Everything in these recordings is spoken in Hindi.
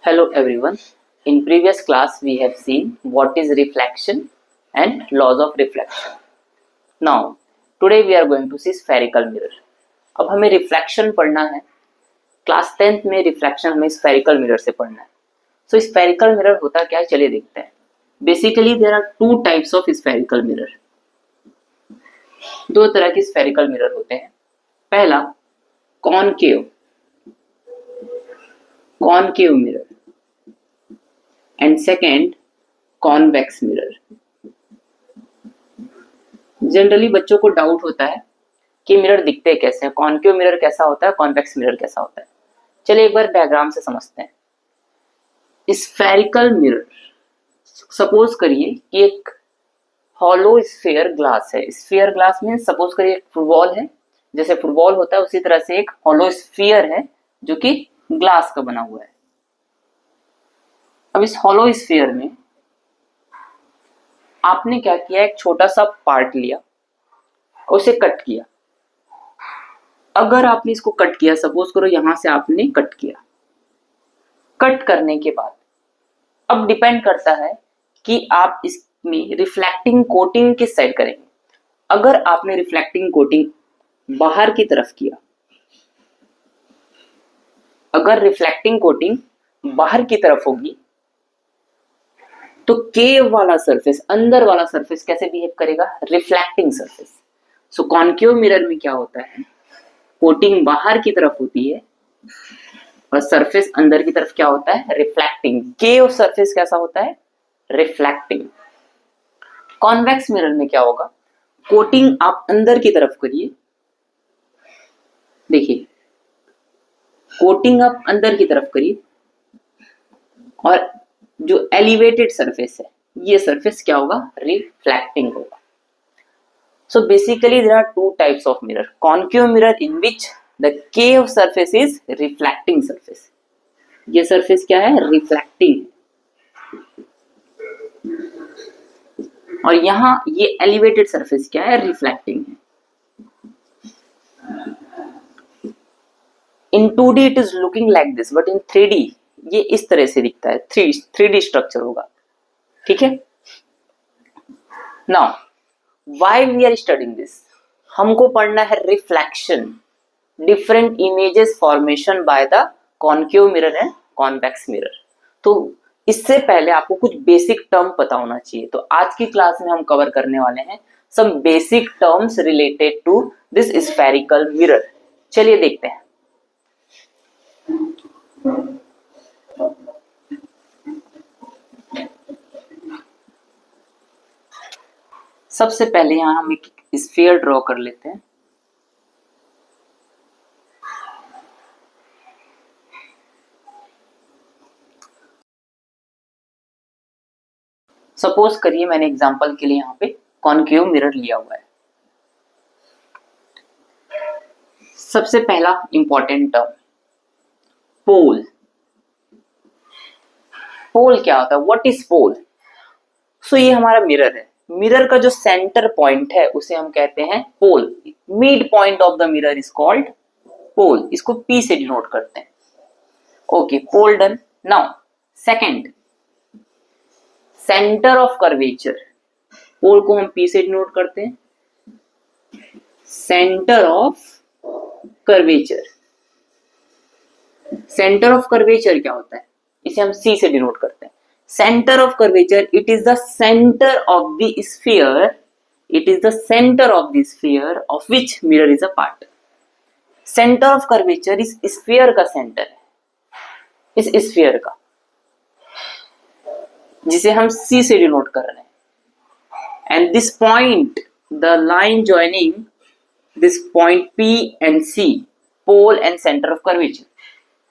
Hello everyone. In previous class we have seen what is reflection and laws of reflection. Now today we are going to see spherical mirror. अब हमें रिफ्लेक्शन पढ़ना है. क्लास 10th में रिफ्लेक्शन हमें स्फेरिकल मिरर से पढ़ना है. सो स्फेरिकल मिरर होता क्या है, चलिए देखते हैं. Basically there are two types of spherical mirror. दो तरह के स्फेरिकल मिरर होते हैं. पहला concave mirror and second convex mirror. Generally बच्चों को डाउट होता है कि मिरर दिखते कैसे हैं, कॉनकेव मिरर कैसा होता है, कॉन्वेक्स मिरर कैसा होता है. चलिए एक बार डायग्राम से समझते हैं. स्फेरिकल मिरर, सपोज करिए कि एक हॉलो स्फीयर ग्लास है. स्फीयर ग्लास में सपोज करिए एक फुटबॉल है, जैसे फुटबॉल होता है उसी तरह से एक हॉलो स्फीयर है जो कि ग्लास का बना हुआ है. अब इस हॉलो स्फीयर में आपने क्या किया, एक छोटा सा पार्ट लिया और उसे कट किया. अगर आपने इसको कट किया, सपोज करो यहां से आपने कट किया, कट करने के बाद अब डिपेंड करता है कि आप इसमें रिफ्लेक्टिंग कोटिंग किस साइड करेंगे. अगर आपने रिफ्लेक्टिंग कोटिंग बाहर की तरफ किया, अगर रिफ्लेक्टिंग कोटिंग बाहर की तरफ होगी तो केव वाला सरफेस, अंदर वाला सरफेस कैसे बिहेव करेगा, रिफ्लेक्टिंग सरफेस. सो कॉनकेव मिरर में क्या होता है, कोटिंग बाहर की तरफ होती है और सरफेस अंदर की तरफ क्या होता है, रिफ्लेक्टिंग. केव सरफेस कैसा होता है, रिफ्लेक्टिंग. कॉन्वेक्स मिरर में क्या होगा, कोटिंग आप अंदर की तरफ करिए, देखिए कोटिंग आप अंदर की तरफ करिए और जो एलिवेटेड सरफेस है ये सरफेस क्या होगा, रिफ्लेक्टिंग होगा. So basically there are two types of mirror. Concave mirror in which the cave surface is reflecting surface. ये सरफेस क्या है, रिफ्लेक्टिंग. और यहां ये एलिवेटेड सरफेस क्या है, रिफ्लेक्टिंग है. इन 2D it is looking like this, but in 3D ये इस तरह से दिखता है. 3D स्ट्रक्चर होगा. ठीक है. Now why we are studying this, हमको पढ़ना है reflection, different images formation by the concave mirror and convex mirror. तो इससे पहले आपको कुछ बेसिक टर्म पता होना चाहिए. तो आज की क्लास में हम कवर करने वाले हैं some basic terms related to this spherical mirror. चलिए देखते हैं. सबसे पहले यहां हम एक स्फीयर ड्रॉ कर लेते हैं. सपोज करिए मैंने एग्जांपल के लिए यहां पे कॉनकेव मिरर लिया हुआ है. सबसे पहला इंपॉर्टेंट टर्म पोल. पोल क्या होता है, व्हाट इज पोल. सो ये हमारा मिरर है. मिरर का जो सेंटर पॉइंट है उसे हम कहते हैं pole. Mid point of the mirror is called pole. इसको P से डिनोट करते हैं. Okay, pole done. Now second, centre of curvature. Pole को हम P से डिनोट करते हैं. Centre of curvature. Centre of curvature क्या होता है, इसे हम C से डिनोट करते हैं. Center of curvature, it is the center of the sphere. It is the center of the sphere of which mirror is a part. Center of curvature इस sphere का center है, इस sphere का, जिसे हम C से डिनोट कर रहे हैं. And this point, the line joining this point P and C, pole and center of curvature,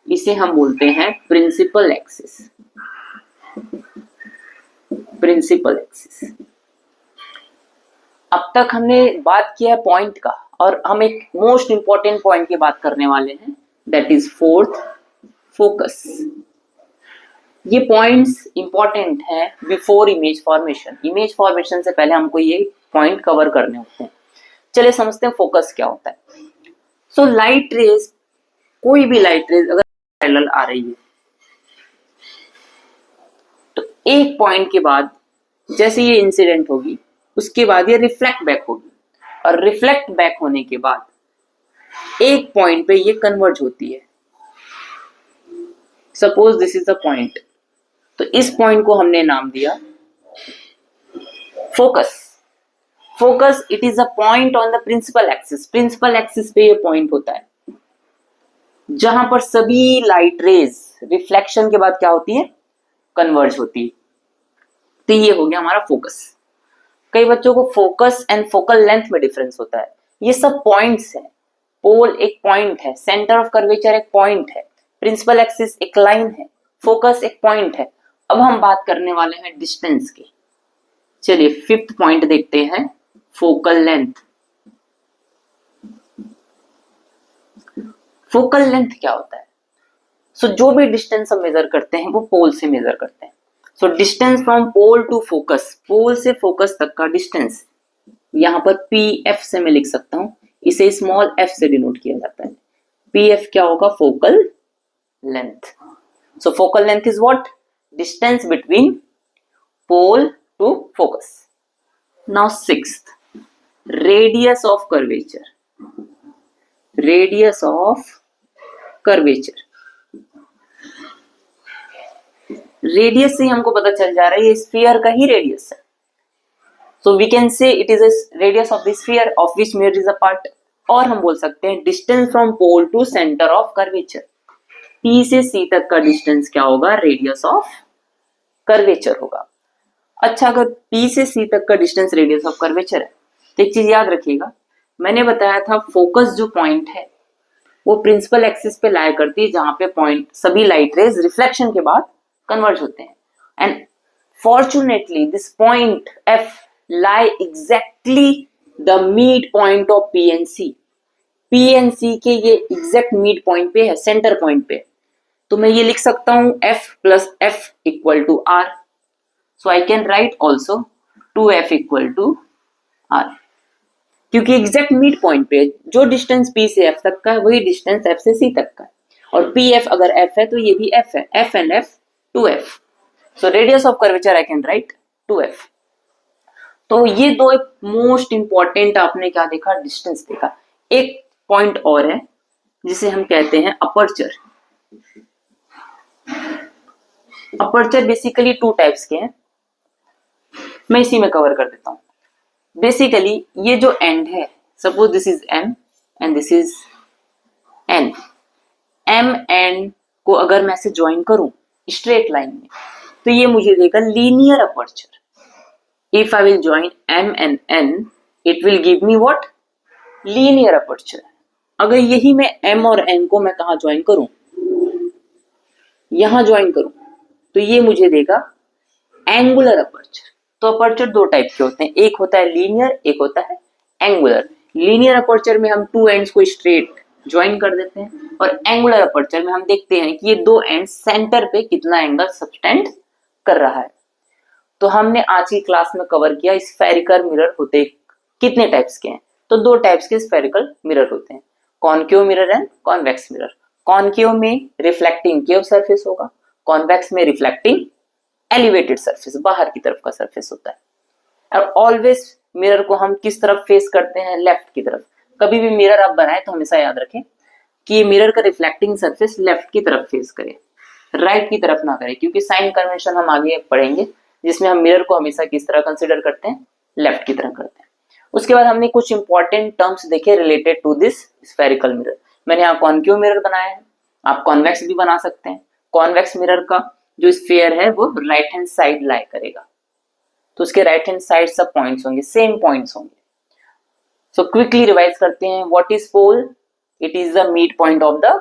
इसे हम बोलते हैं प्रिंसिपल एक्सिस. Principal axis. अब तक हमने बात किया है पॉइंट का, और हम एक मोस्ट इंपॉर्टेंट पॉइंट की बात करने वाले हैं, दैट इज फोर्थ, फोकस. ये पॉइंट्स इंपॉर्टेंट हैं before image formation. Image formation से पहले हमको ये पॉइंट कवर करने होते हैं. चलिए समझते हैं फोकस क्या होता है. सो लाइट रेज, कोई भी लाइट रेज अगर पैरेलल आ रही है एक पॉइंट के बाद जैसे ये इंसिडेंट होगी उसके बाद ये रिफ्लेक्ट बैक होगी, और रिफ्लेक्ट बैक होने के बाद एक पॉइंट पे ये कन्वर्ज होती है। Suppose this is the point, तो इस पॉइंट को हमने नाम दिया focus. Focus it is a point on the principal axis. Principal axis पे ये पॉइंट होता है जहां पर सभी लाइट रेज रिफ्लेक्शन के बाद क्या होती है, कन्वर्ज होती है। तो ये हो गया हमारा फोकस। कई बच्चों को फोकस एंड फोकल लेंथ में डिफरेंस होता है। ये सब पॉइंट्स हैं। पोल एक पॉइंट है, सेंटर ऑफ कर्वेचर एक पॉइंट है, प्रिंसिपल एक्सिस एक लाइन है, फोकस एक पॉइंट है। अब हम बात करने वाले हैं डिस्टेंस की। चलिए फिफ्थ पॉइंट देखते हैं, फोकल लेंथ। फोकल लेंथ क्या होता है? सो जो भी डिस्टेंस हम मेजर करते हैं वो पोल से मेजर करते हैं। So distance from pole to focus, pole से फोकस तक का डिस्टेंस यहां पर पी एफ से मैं लिख सकता हूं, इसे स्मॉल एफ से डिनोट किया जाता है। पी एफ क्या होगा? Focal length. So focal length is what? Distance between pole to focus. Now sixth, radius of curvature. Radius of curvature, radius से हमको पता चल जा रहा है ये स्फीयर का ही रेडियस है। So we can say it is a radius of the sphere of which mirror is a part. और हम बोल सकते हैं distance from pole to centre of curvature. P से सी तक का डिस्टेंस क्या होगा? रेडियस ऑफ कर्वेचर होगा। अच्छा, अगर पी से सी तक का डिस्टेंस रेडियस ऑफ कर्वेचर है तो एक चीज याद रखिएगा, मैंने बताया था फोकस जो पॉइंट है वो प्रिंसिपल एक्सिस पे लाया करती है जहां पे पॉइंट सभी लाइट रेज रिफ्लेक्शन के बाद कन्वर्ज होते हैं। And fortunately this point F lie exactly the mid point of P and C. P and C के ये एग्जैक्ट मिड पॉइंट पे है, सेंटर पॉइंट पे। तो मैं ये लिख सकता हूं F plus F equal to R. So I can write also 2f equal to R, क्योंकि एग्जैक्ट मिड पॉइंट पे जो डिस्टेंस p से f तक का है वही डिस्टेंस f से c तक का है, और pf अगर f है तो ये भी f है, f and f 2f। So radius of curvature I can right 2f। तो ये दो मोस्ट इंपॉर्टेंट, आपने क्या देखा? डिस्टेंस देखा। एक पॉइंट और है जिसे हम कहते हैं aperture. Aperture basically two types के हैं, मैं इसी में कवर कर देता हूं। बेसिकली ये जो एंड है, suppose this is m and this is n। m and को अगर मैं से ज्वाइन करूं स्ट्रेट लाइन में तो ये मुझे देगा linear aperture. If I will join m and n it will give me what? Linear aperture. अगर यही मैं m और n को मैं कहा ज्वाइन करूं, यहां ज्वाइन करूं, तो ये मुझे देगा एंगुलर अपर्चर। तो अपर्चर दो टाइप के होते हैं, एक होता है लीनियर, एक होता है एंगुलर। लीनियर अपर्चर में हम टू एंड्स को स्ट्रेट ज्वाइन कर देते हैं, और एंगुलर अपर्चर में हम देखते हैं कि ये दो एंड सेंटर पे कितना एंगल सबटेंड कर रहा है। तो हमने आज की क्लास में कवर किया स्फेरिकल मिरर होते कितने टाइप्स के हैं। तो दो टाइप्स के स्फेरिकल मिरर होते हैं, concave mirror and convex mirror. Concave में रिफ्लेक्टिंग केव सरफेस होगा, कॉन्वेक्स में रिफ्लेक्टिंग एलिवेटेड सरफेस, बाहर की तरफ का सरफेस होता है। और ऑलवेज मिरर को हम किस तरफ फेस करते हैं? लेफ्ट की तरफ। कभी भी मिरर आप बनाए तो हमेशा याद रखें कि ये मिरर का रिफ्लेक्टिंग सरफेस लेफ्ट की तरफ फेस करे, राइट की तरफ ना करे, क्योंकि साइन कन्वेंशन हम आगे पढ़ेंगे जिसमें हम मिरर को हमेशा किस तरह कंसिडर करते हैं? लेफ्ट की तरह करते हैं। उसके बाद हमने कुछ इंपॉर्टेंट टर्म्स देखे related to this spherical mirror. मैंने यहाँ कॉनकेव मिरर बनाया है, आप कॉन्वेक्स भी बना सकते हैं। कॉन्वेक्स मिरर का जो स्फीयर है वो राइट हैंड साइड लाई करेगा, तो उसके राइट हैंड साइड सब पॉइंट्स होंगे, सेम पॉइंट्स होंगे। सो क्विकली रिवाइज करते हैं। What is pole? It is the mid point of the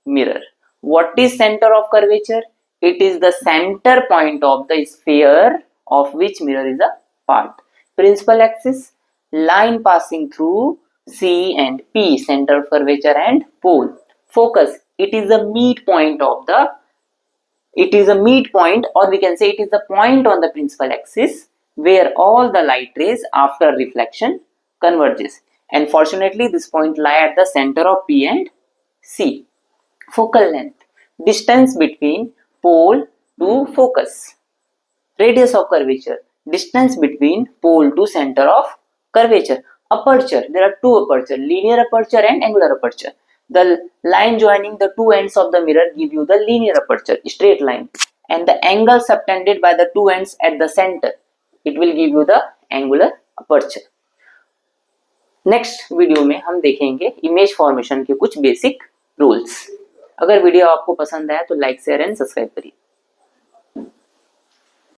mirror. What is centre of curvature? It is the centre point of the sphere of which mirror is a part. Principal axis, line passing through C and P, center of curvature and pole. Focus, it is the midpoint of the, it is a midpoint, or we can say it is the point on the principal axis where all the light rays after reflection converges. And fortunately this point lie at the center of P and C. Focal length, distance between pole to focus. radius of curvature, distance between pole to center of curvature. Aperture, there are two aperture, linear aperture and angular aperture. The line joining the two ends of the mirror give you the linear aperture, straight line, and the angle subtended by the two ends at the center, it will give you the angular aperture. Next video में हम देखेंगे इमेज फॉर्मेशन के कुछ बेसिक रूल्स। अगर वीडियो आपको पसंद आया तो लाइक शेयर एंड सब्सक्राइब करिए।